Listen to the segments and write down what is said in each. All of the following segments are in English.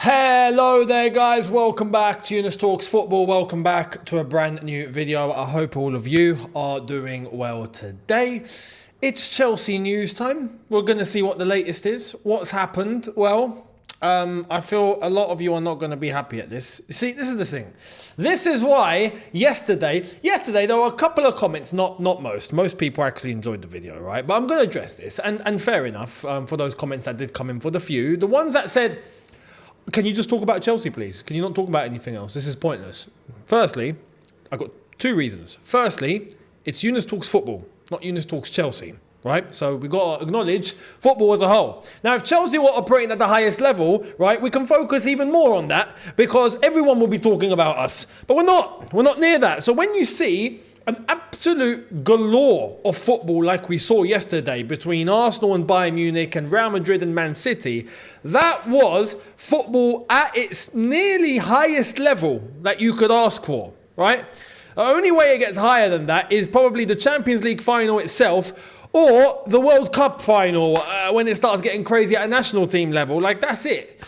Hello there guys, welcome back to Younes Talks Football, welcome back to a brand new video. I hope all of you are doing well today. It's Chelsea news time. We're going to see what the latest is. What's happened? Well, I feel a lot of you are not going to be happy at this. See, this is the thing. This is why yesterday there were a couple of comments, not most. Most people actually enjoyed the video, right? But I'm going to address this, and fair enough for those comments that did come in for the few. The ones that said, can you just talk about Chelsea, please? Can you not talk about anything else? This is pointless. Firstly, I've got two reasons. Firstly, it's Younes Talks Football, not Younes Talks Chelsea, right? So we've got to acknowledge football as a whole. Now, if Chelsea were operating at the highest level, right, we can focus even more on that because everyone will be talking about us. But we're not. We're not near that. So when you see an absolute galore of football like we saw yesterday between Arsenal and Bayern Munich and Real Madrid and Man City, that was football at its nearly highest level that you could ask for, right? The only way it gets higher than that is probably the Champions League final itself or the World Cup final when it starts getting crazy at a national team level. Like, that's it.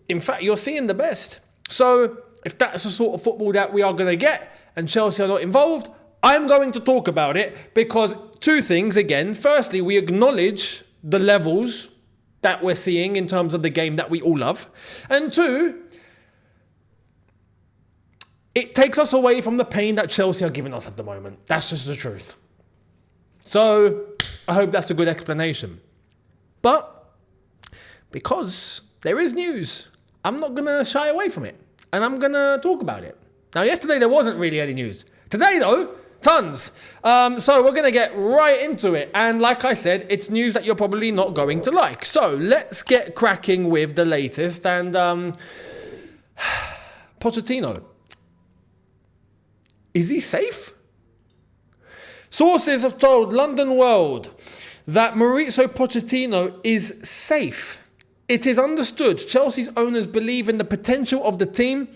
In fact, you're seeing the best. So if that's the sort of football that we are going to get and Chelsea are not involved, I'm going to talk about it because two things, again. Firstly, we acknowledge the levels that we're seeing in terms of the game that we all love. And two, it takes us away from the pain that Chelsea are giving us at the moment. That's just the truth. So I hope that's a good explanation. But because there is news, I'm not going to shy away from it. And I'm going to talk about it. Now, yesterday there wasn't really any news. Today, though, tons. So we're going to get right into it. And like I said, it's news that you're probably not going to like. So let's get cracking with the latest. And Pochettino. Is he safe? Sources have told London World that Mauricio Pochettino is safe. It is understood Chelsea's owners believe in the potential of the team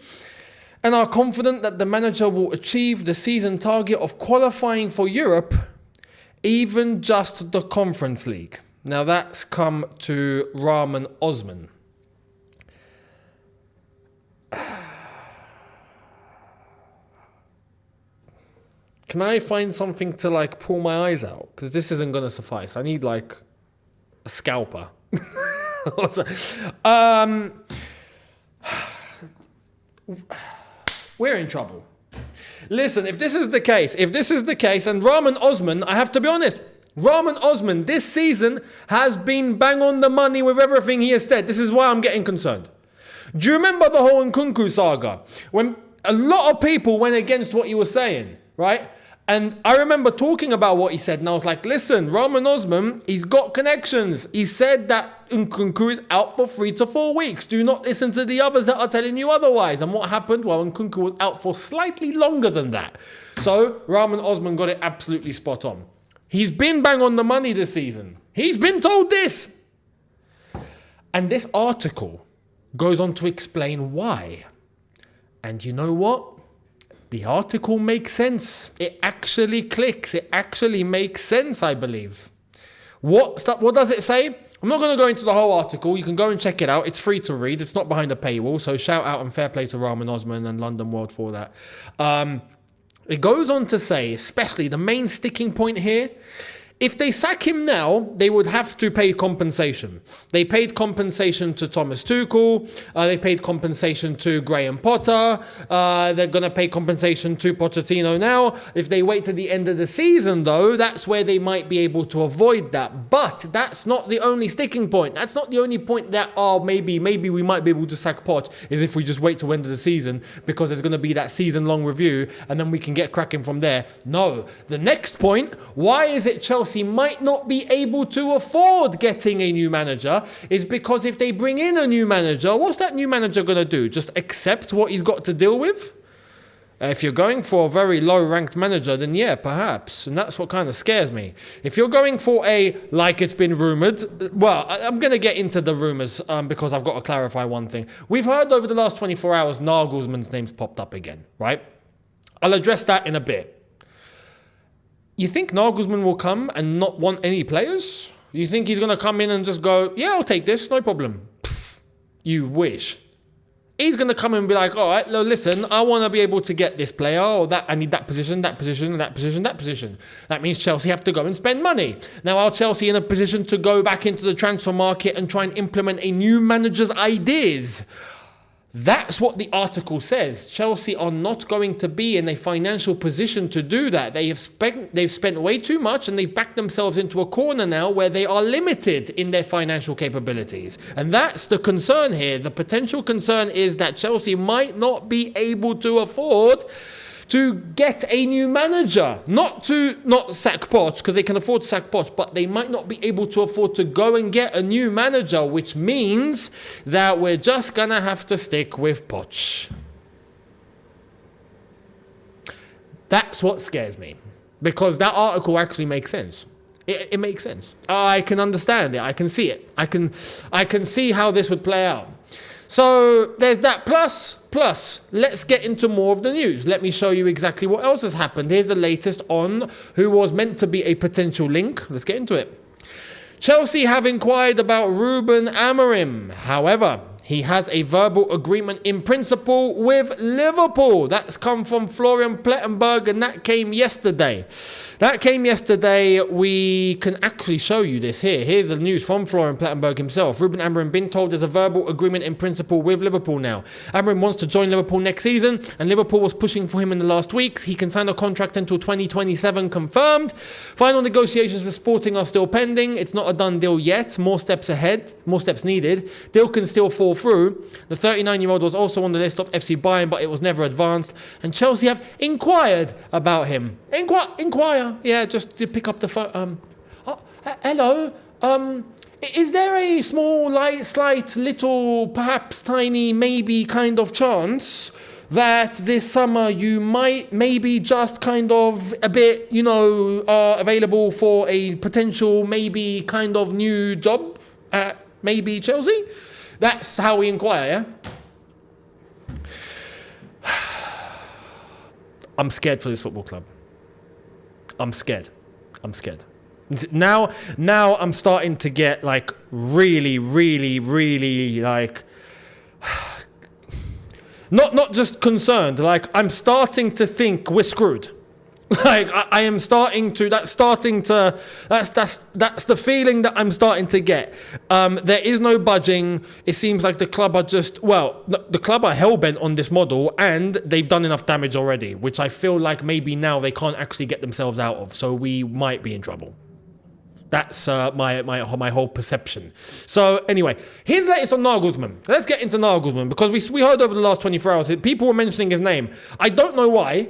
and are confident that the manager will achieve the season target of qualifying for Europe, even just the Conference League. Now that's come to Ruben Amorim. Can I find something to like pull my eyes out? Because this isn't going to suffice. I need like a scalper. We're in trouble. Listen, if this is the case, and Ruben Amorim, I have to be honest, Ruben Amorim this season has been bang on the money with everything he has said. This is why I'm getting concerned. Do you remember the whole Nkunku saga? When a lot of people went against what he was saying, right? And I remember talking about what he said, and I was like, listen, Ruben Amorim, he's got connections. He said that Nkunku is out for 3 to 4 weeks. Do not listen to the others that are telling you otherwise. And what happened? Well, Nkunku was out for slightly longer than that. So Ruben Amorim got it absolutely spot on. He's been bang on the money this season. He's been told this. And this article goes on to explain why. And you know what? The article makes sense. It actually clicks. It actually makes sense, I believe. What does it say? I'm not going to go into the whole article. You can go and check it out. It's free to read. It's not behind a paywall. So shout out and fair play to Ruben Amorim and London World for that. It goes on to say, especially the main sticking point here, if they sack him now, they would have to pay compensation. They paid compensation to Thomas Tuchel. They paid compensation to Graham Potter. They're going to pay compensation to Pochettino now. If they wait to the end of the season, though, that's where they might be able to avoid that. But that's not the only sticking point. That's not the only point that, maybe we might be able to sack Poch, is if we just wait till the end of the season because there's going to be that season-long review and then we can get cracking from there. No. The next point, why is it Chelsea might not be able to afford getting a new manager, is because if they bring in a new manager, what's that new manager going to do? Just accept what he's got to deal with? If you're going for a very low-ranked manager, then yeah, perhaps. And that's what kind of scares me. If you're going for like it's been rumoured, well, I'm going to get into the rumours because I've got to clarify one thing. We've heard over the last 24 hours Nagelsmann's name's popped up again, right? I'll address that in a bit. You think Nagelsmann will come and not want any players? You think he's going to come in and just go, yeah, I'll take this, no problem? Pfft, you wish. He's going to come and be like, all right, listen, I want to be able to get this player or that. I need that position, that position, that position, that position. That means Chelsea have to go and spend money. Now, are Chelsea in a position to go back into the transfer market and try and implement a new manager's ideas? That's what the article says. Chelsea are not going to be in a financial position to do that. They've spent way too much and they've backed themselves into a corner now where they are limited in their financial capabilities. And that's the concern here. The potential concern is that Chelsea might not be able to afford to get a new manager. Not sack Poch, because they can afford to sack Poch, but they might not be able to afford to go and get a new manager, which means that we're just going to have to stick with Poch. That's what scares me, because that article actually makes sense. It makes sense. I can understand it. I can see it. I can see how this would play out. So there's that. Plus, let's get into more of the news. Let me show you exactly what else has happened. Here's the latest on who was meant to be a potential link. Let's get into it. Chelsea have inquired about Ruben Amorim. However, he has a verbal agreement in principle with Liverpool. That's come from Florian Plettenberg, and that came yesterday. We can actually show you this here. Here's the news from Florian Plettenberg himself. Ruben Amorim been told there's a verbal agreement in principle with Liverpool now. Amorim wants to join Liverpool next season, and Liverpool was pushing for him in the last weeks. He can sign a contract until 2027 confirmed. Final negotiations with Sporting are still pending. It's not a done deal yet. More steps needed. Deal can still fall through. The 39-year-old was also on the list of FC Bayern, but it was never advanced. And Chelsea have inquired about him. Inquire. Yeah, just to pick up the phone. Hello. Is there a small, slight, little, perhaps tiny, maybe kind of chance that this summer you might maybe just kind of a bit, available for a potential maybe kind of new job at maybe Chelsea? That's how we inquire, yeah? I'm scared for this football club. I'm scared. Now I'm starting to get really, really, really not just concerned. I'm starting to think we're screwed. I am starting to. That's the feeling that I'm starting to get. There is no budging. It seems like the club are the club are hell-bent on this model, and they've done enough damage already, which I feel like maybe now they can't actually get themselves out of. So we might be in trouble. That's my whole perception. So anyway, here's the latest on Nagelsmann. Let's get into Nagelsmann, because we heard over the last 24 hours, people were mentioning his name. I don't know why,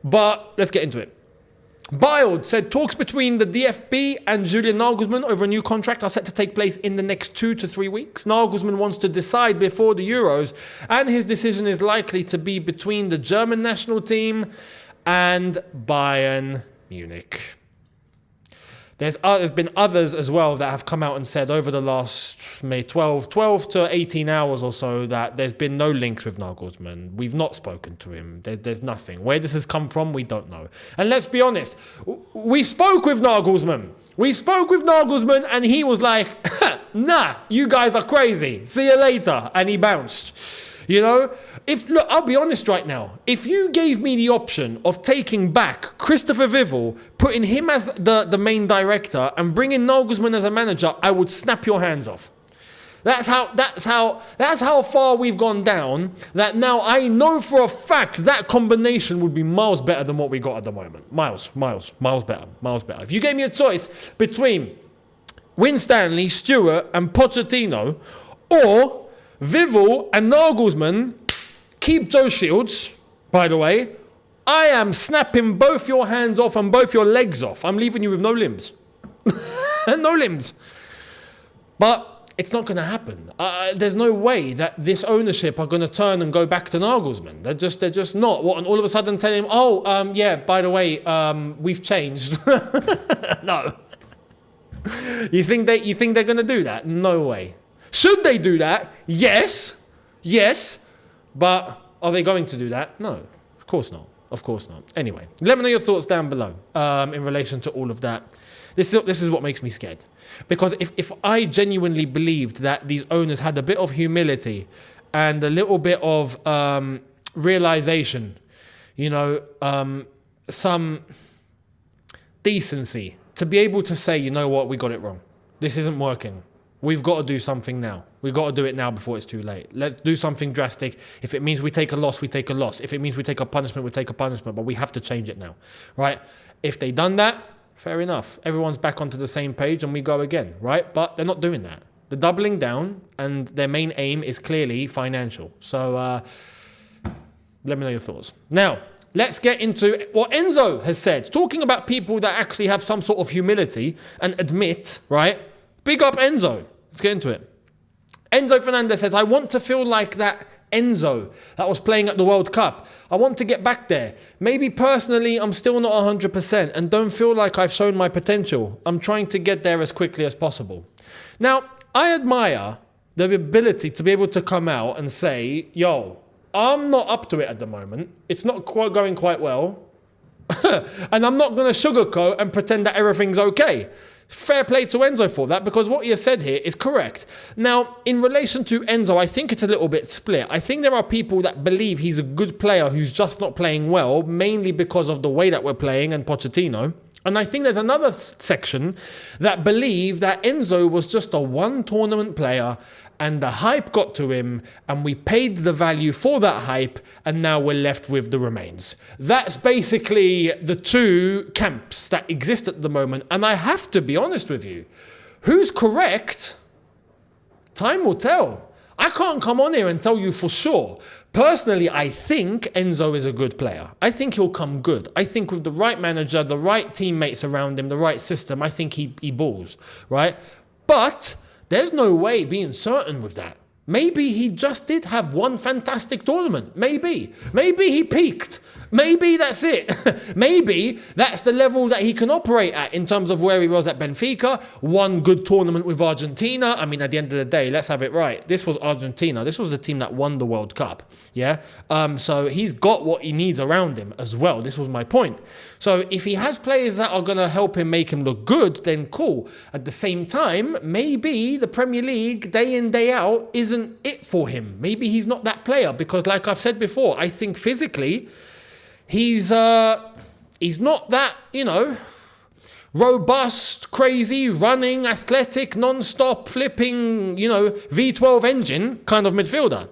but let's get into it. Bild said talks between the DFB and Julian Nagelsmann over a new contract are set to take place in the next 2 to 3 weeks. Nagelsmann wants to decide before the Euros, and his decision is likely to be between the German national team and Bayern Munich. There's been others as well that have come out and said over the last 12 to 18 hours or so that there's been no links with Nagelsmann. We've not spoken to him. There's nothing. Where this has come from, we don't know. And let's be honest, we spoke with Nagelsmann. And he was like, nah, you guys are crazy. See you later. And he bounced. I'll be honest right now. If you gave me the option of taking back Christopher Vivel, putting him as the main director, and bringing Nagelsmann as a manager, I would snap your hands off. That's how far we've gone down. That now I know for a fact that combination would be miles better than what we got at the moment. Miles better. If you gave me a choice between Winstanley, Stewart, and Pochettino, or Vivel and Nagelsmann, keep Joe Shields, by the way, I am snapping both your hands off and both your legs off. I'm leaving you with no limbs. No limbs. But it's not going to happen. There's no way that this ownership are going to turn and go back to Nagelsmann. They're just not. What, and all of a sudden tell him, by the way, we've changed. No. You think they're going to do that? No way. Should they do that? Yes. But are they going to do that? No, of course not. Anyway, let me know your thoughts down below in relation to all of that. This is what makes me scared. Because if I genuinely believed that these owners had a bit of humility and a little bit of realization, some decency to be able to say, you know what, we got it wrong. This isn't working. We've got to do something now. We've got to do it now before it's too late. Let's do something drastic. If it means we take a loss, we take a loss. If it means we take a punishment, we take a punishment. But we have to change it now, right? If they done that, fair enough. Everyone's back onto the same page and we go again, right? But they're not doing that. They're doubling down and their main aim is clearly financial. So let me know your thoughts. Now, let's get into what Enzo has said. Talking about people that actually have some sort of humility and admit, right? Big up Enzo. Let's get into it. Enzo Fernandez says, I want to feel like that Enzo that was playing at the World Cup. I want to get back there. Maybe personally, I'm still not 100% and don't feel like I've shown my potential. I'm trying to get there as quickly as possible. Now, I admire the ability to be able to come out and say, yo, I'm not up to it at the moment. It's not quite going quite well. And I'm not going to sugarcoat and pretend that everything's okay. Fair play to Enzo for that, because what he has said here is correct. Now, in relation to Enzo, I think it's a little bit split. I think there are people that believe he's a good player who's just not playing well, mainly because of the way that we're playing and Pochettino. And I think there's another section that believe that Enzo was just a one tournament player and the hype got to him and we paid the value for that hype and now we're left with the remains. That's basically the two camps that exist at the moment. And I have to be honest with you, who's correct? Time will tell. I can't come on here and tell you for sure. Personally, I think Enzo is a good player. I think he'll come good. I think with the right manager, the right teammates around him, the right system, I think he balls, right? But there's no way being certain with that. Maybe he just did have one fantastic tournament. Maybe. Maybe he peaked. Maybe that's it. Maybe that's the level that he can operate at in terms of where he was at Benfica. One good tournament with Argentina. I mean, at the end of the day, let's have it right. This was Argentina. This was the team that won the World Cup. Yeah. So he's got what he needs around him as well. This was my point. So if he has players that are going to help him make him look good, then cool. At the same time, maybe the Premier League day in, day out isn't it for him. Maybe he's not that player because, like I've said before, I think physically he's not that, robust, crazy, running, athletic, non-stop, flipping, V12 engine kind of midfielder.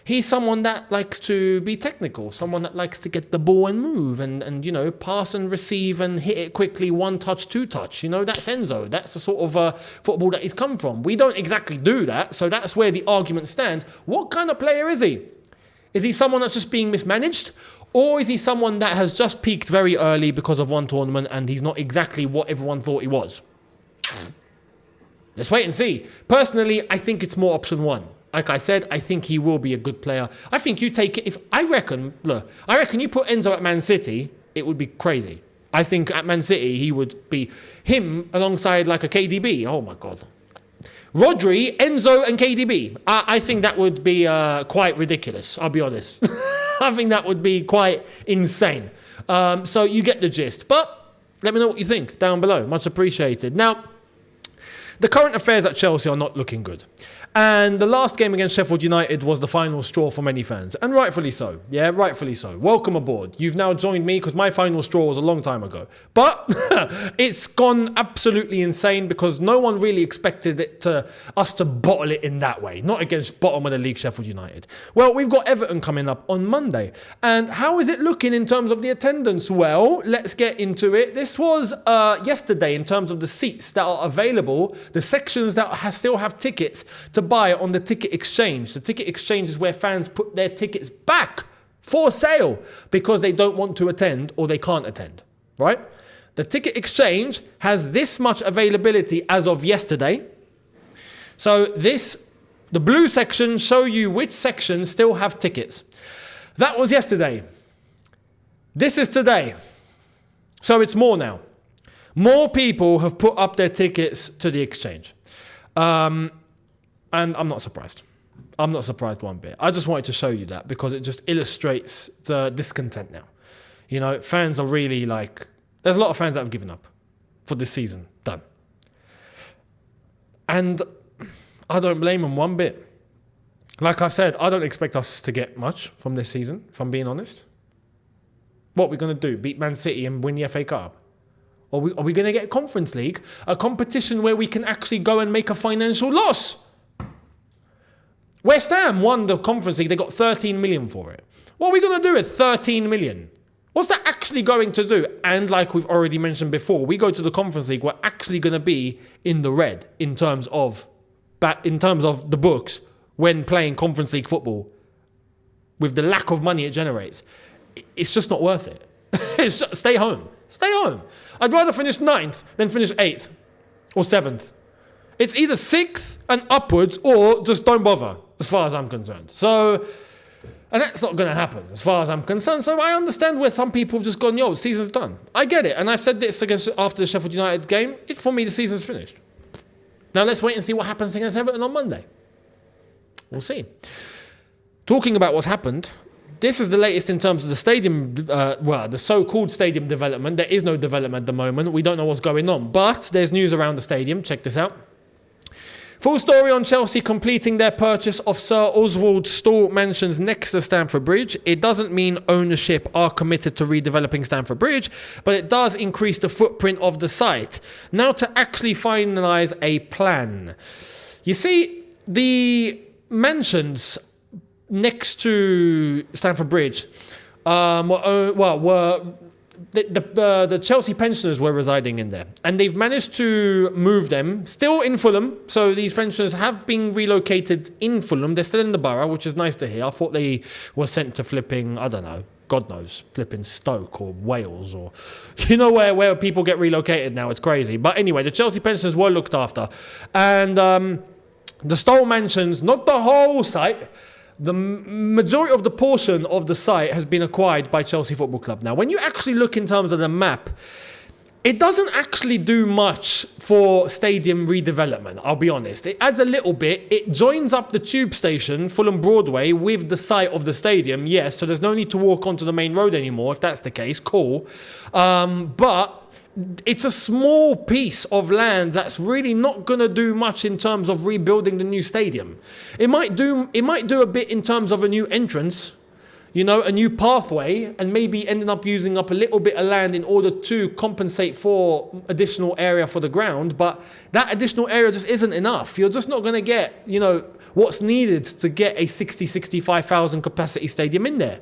He's someone that likes to be technical, someone that likes to get the ball and move and pass and receive and hit it quickly, one touch, two touch. That's Enzo. That's the sort of football that he's come from. We don't exactly do that, so that's where the argument stands. What kind of player is he? Is he someone that's just being mismanaged? Or is he someone that has just peaked very early because of one tournament and he's not exactly what everyone thought he was? Let's wait and see. Personally, I think it's more option one. Like I said, I think he will be a good player. I think you take it. I reckon you put Enzo at Man City, it would be crazy. I think at Man City, he would be him alongside like a KDB. Oh my God. Rodri, Enzo and KDB. I think that would be quite ridiculous. I'll be honest. I think that would be quite insane. So you get the gist. But let me know what you think down below. Much appreciated. Now, the current affairs at Chelsea are not looking good. And the last game against Sheffield United was the final straw for many fans. And rightfully so. Yeah, rightfully so. Welcome aboard. You've now joined me because my final straw was a long time ago. But it's gone absolutely insane because no one really expected us to bottle it in that way. Not against bottom of the league Sheffield United. Well, we've got Everton coming up on Monday. And how is it looking in terms of the attendance? Well, let's get into it. This was yesterday in terms of the seats that are available, the sections that still have tickets to buy on the ticket exchange. The ticket exchange is where fans put their tickets back for sale because they don't want to attend or they can't attend, right? The ticket exchange has this much availability as of yesterday. So the blue section show you which sections still have tickets. That was yesterday. This is today. So it's more now. More people have put up their tickets to the exchange. And I'm not surprised. I'm not surprised one bit. I just wanted to show you that because it just illustrates the discontent now. Fans are really there's a lot of fans that have given up for this season. Done. And I don't blame them one bit. Like I've said, I don't expect us to get much from this season, if I'm being honest. What are we going to do? Beat Man City and win the FA Cup? Or are we going to get Conference League? A competition where we can actually go and make a financial loss? West Ham won the Conference League. They got 13 million for it. What are we going to do with 13 million? What's that actually going to do? And like we've already mentioned before, we go to the Conference League, we're actually going to be in the red in terms of the books when playing Conference League football. With the lack of money it generates, it's just not worth it. Stay home. Stay home. I'd rather finish 9th than finish 8th or 7th. It's either 6th and upwards or just don't bother, as far as I'm concerned. So, and that's not going to happen, as far as I'm concerned. So I understand where some people have just gone, yo, season's done. I get it. And I've said this after the Sheffield United game. For me, the season's finished. Now let's wait and see what happens against Everton on Monday. We'll see. Talking about what's happened, this is the latest in terms of the stadium, the so-called stadium development. There is no development at the moment. We don't know what's going on. But there's news around the stadium. Check this out. Full story on Chelsea completing their purchase of Sir Oswald Stawell Mansions next to Stamford Bridge. It doesn't mean ownership are committed to redeveloping Stamford Bridge, but it does increase the footprint of the site. Now to actually finalise a plan. You see, the mansions next to Stamford Bridge the Chelsea pensioners were residing in there, and they've managed to move them, still in Fulham. So these pensioners have been relocated in Fulham. They're still in the borough, which is nice to hear. I thought they were sent to flipping, I don't know, God knows, flipping Stoke or Wales, or you know where people get relocated now. It's crazy. But anyway, the Chelsea pensioners were looked after, and the Stawell Mansions, not the whole site, the majority of the portion of the site has been acquired by Chelsea Football Club. Now, when you actually look in terms of the map, it doesn't actually do much for stadium redevelopment, I'll be honest. It adds a little bit. It joins up the tube station, Fulham Broadway, with the site of the stadium, yes, so there's no need to walk onto the main road anymore. If that's the case, cool. But it's a small piece of land that's really not going to do much in terms of rebuilding the new stadium. It might do a bit in terms of a new entrance, you know, a new pathway, and maybe ending up using up a little bit of land in order to compensate for additional area for the ground. But that additional area just isn't enough. You're just not going to get, you know, what's needed to get a 65,000 capacity stadium in there.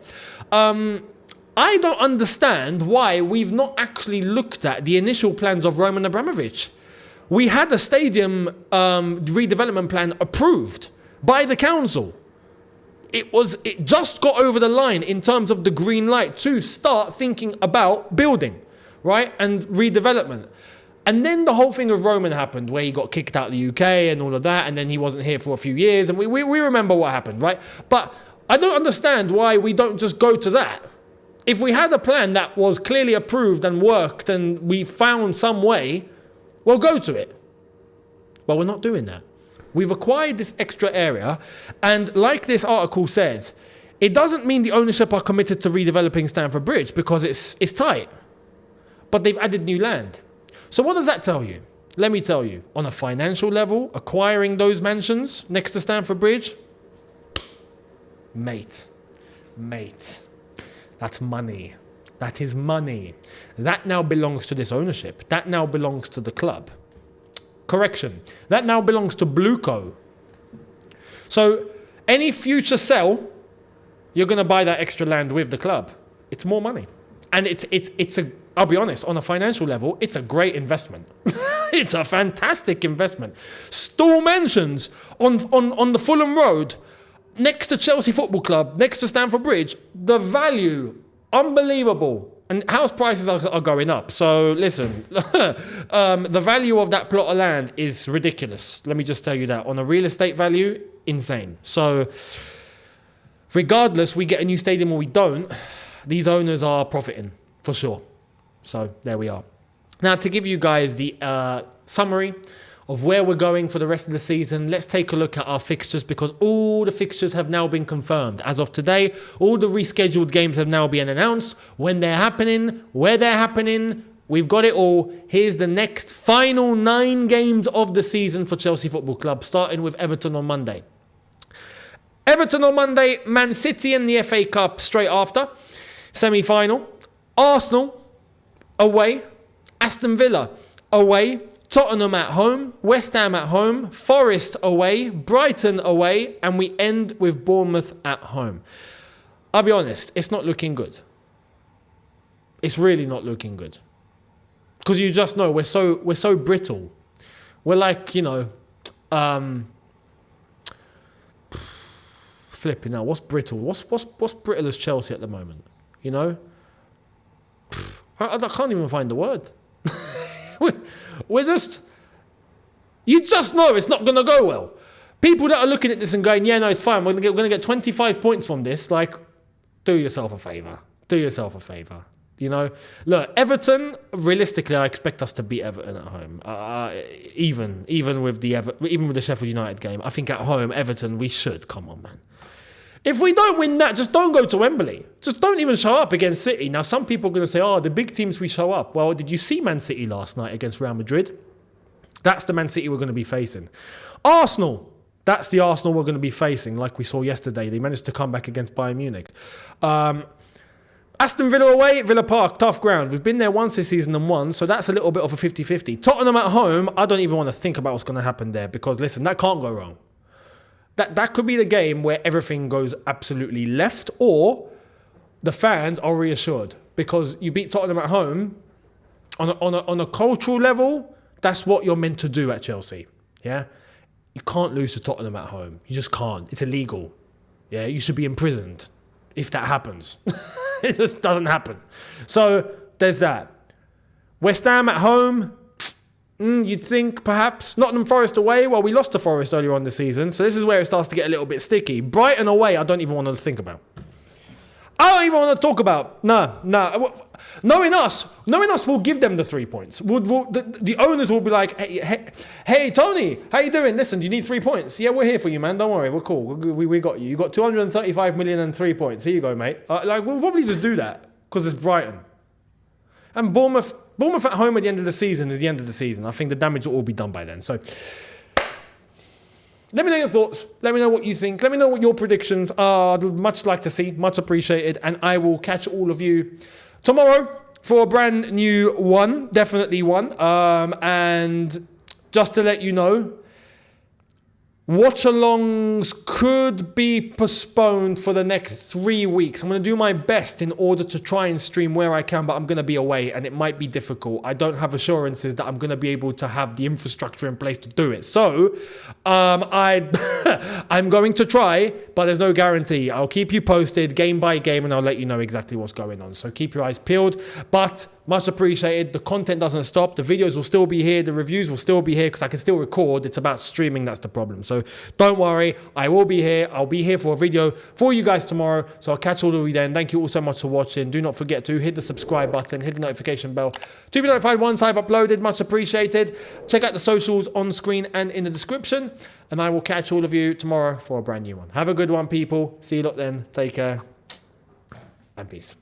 I don't understand why we've not actually looked at the initial plans of Roman Abramovich. We had a stadium redevelopment plan approved by the council. It just got over the line in terms of the green light to start thinking about building, right, and redevelopment. And then the whole thing of Roman happened, where he got kicked out of the UK and all of that, and then he wasn't here for a few years, and we remember what happened, right? But I don't understand why we don't just go to that. If we had a plan that was clearly approved and worked and we found some way, we'll go to it. But we're not doing that. We've acquired this extra area, and like this article says, it doesn't mean the ownership are committed to redeveloping Stamford Bridge because it's tight. But they've added new land. So what does that tell you? Let me tell you. On a financial level, acquiring those mansions next to Stamford Bridge, mate. That's money. That is money. That now belongs to this ownership. That now belongs to the club. Correction. That now belongs to Blueco. So any future sell, you're going to buy that extra land with the club. It's more money. And I'll be honest, on a financial level, it's a great investment. It's a fantastic investment. Stawell Mansions on the Fulham Road, next to Chelsea Football Club, next to Stamford Bridge, the value, unbelievable. And house prices are going up. So listen, the value of that plot of land is ridiculous. Let me just tell you that. On a real estate value, insane. So regardless, we get a new stadium or we don't, these owners are profiting for sure. So there we are. Now, to give you guys the summary of where we're going for the rest of the season, let's take a look at our fixtures, because all the fixtures have now been confirmed. As of today, all the rescheduled games have now been announced, when they're happening, where they're happening. We've got it all. Here's the next final 9 games of the season for Chelsea Football Club, starting with Everton on Monday. Everton on Monday, Man City in the FA Cup straight after, semi-final. Arsenal away, Aston Villa away, Tottenham at home, West Ham at home, Forest away, Brighton away, and we end with Bournemouth at home. I'll be honest, it's not looking good. It's really not looking good. Because you just know we're so brittle. We're like, flipping out. What's brittle? What's brittle as Chelsea at the moment? I can't even find the word. We're just... You just know it's not going to go well. People that are looking at this and going, yeah, no, it's fine. We're going to get 25 points from this. Like, do yourself a favour. Do yourself a favour. Look, Everton, realistically, I expect us to beat Everton at home. Even with the Sheffield United game, I think at home, Everton, we should. Come on, man. If we don't win that, just don't go to Wembley. Just don't even show up against City. Now, some people are going to say, the big teams we show up. Well, did you see Man City last night against Real Madrid? That's the Man City we're going to be facing. Arsenal, that's the Arsenal we're going to be facing, like we saw yesterday. They managed to come back against Bayern Munich. Aston Villa away, Villa Park, tough ground. We've been there once this season and won, so that's a little bit of a 50-50. Tottenham at home, I don't even want to think about what's going to happen there because, listen, that can't go wrong. That could be the game where everything goes absolutely left or the fans are reassured because you beat Tottenham at home on a cultural level. That's what you're meant to do at Chelsea. Yeah, you can't lose to Tottenham at home. You just can't. It's illegal. Yeah, you should be imprisoned if that happens. It just doesn't happen. So there's that. West Ham at home. You'd think perhaps Nottingham Forest away. Well, we lost to Forest earlier on the season, so this is where it starts to get a little bit sticky. Brighton away, I don't even want to think about. I don't even want to talk about. No. Knowing us will give them the 3 points. The owners will be like, hey, Tony, how you doing? Listen, do you need 3 points? Yeah, we're here for you, man. Don't worry, we're cool. We got you. You got 235 million and 3 points. Here you go, mate. We'll probably just do that because it's Brighton. And Bournemouth at home at the end of the season is the end of the season. I think the damage will all be done by then. So let me know your thoughts. Let me know what you think. Let me know what your predictions are. I'd much like to see. Much appreciated. And I will catch all of you tomorrow for a brand new one. Definitely one. And just to let you know, watch-alongs could be postponed for the next 3 weeks. I'm going to do my best in order to try and stream where I can, but I'm going to be away and it might be difficult. I don't have assurances that I'm going to be able to have the infrastructure in place to do it. So I'm going to try, but there's no guarantee. I'll keep you posted game by game and I'll let you know exactly what's going on. So keep your eyes peeled, but much appreciated. The content doesn't stop. The videos will still be here. The reviews will still be here because I can still record. It's about streaming. That's the problem. So don't worry. I will be here. I'll be here for a video for you guys tomorrow. So I'll catch all of you then. Thank you all so much for watching. Do not forget to hit the subscribe button, hit the notification bell to be notified once I've uploaded. Much appreciated. Check out the socials on screen and in the description. And I will catch all of you tomorrow for a brand new one. Have a good one, people. See you lot then. Take care and peace.